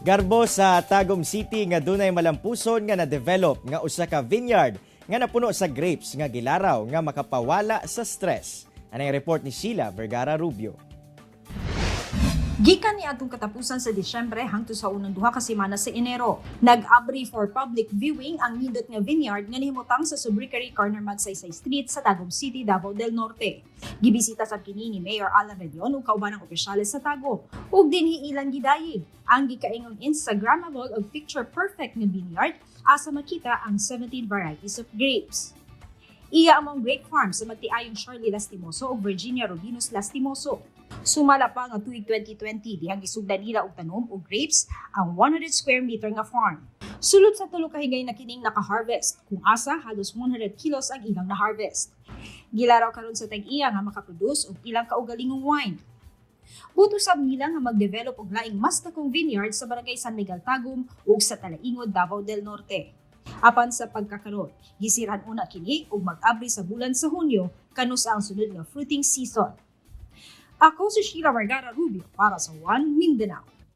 Garbo sa Tagum City nga dunay malampuson nga na-develop nga usa ka vineyard nga napuno sa grapes nga gilaraw nga makapawala sa stress. Anong report ni Sheila Vergara Rubio. Gikan ni atong katapusan sa Disyembre hangtod sa unang duha ka semana sa Enero. Nag-abri for public viewing ang nindot nga vineyard nga nahimutang sa Subricary Corner Magsaysay Street sa Tagum City, Davao del Norte. Gibisita sa kini ni Mayor Alan Redion ug kauban ng opisyales sa Tagum ug dinhi ilang gidayeg ang gikaingon Instagrammable ug picture perfect nga vineyard asa makita ang 17 varieties of grapes. Iya among grape farm sa magtiayong Shirley Lastimoso ug Virginia Rubinos Lastimoso. Sumala pa nga tuig 2020 dihang gisugdan nila og tanom og grapes ang 100 square meter nga farm. Sulod sa tulo ka higay na kining naka-harvest, kung asa halos 100 kilos ang ilang na-harvest. Gilaraw karon sa tag-iya nga makaproduce og ilang kaugalingong wine. Buto sab nila nga mag-develop og laing mas dakong vineyard sa barangay San Miguel Tagum ug sa Talaingod, Davao del Norte. Apan sa pagkakaroon, gisiran una kini ug mag-abri sa bulan sa Hunyo kanus ang sunod nga fruiting season. Ako si Sheila Vergara Rubio para sa One Mindanao.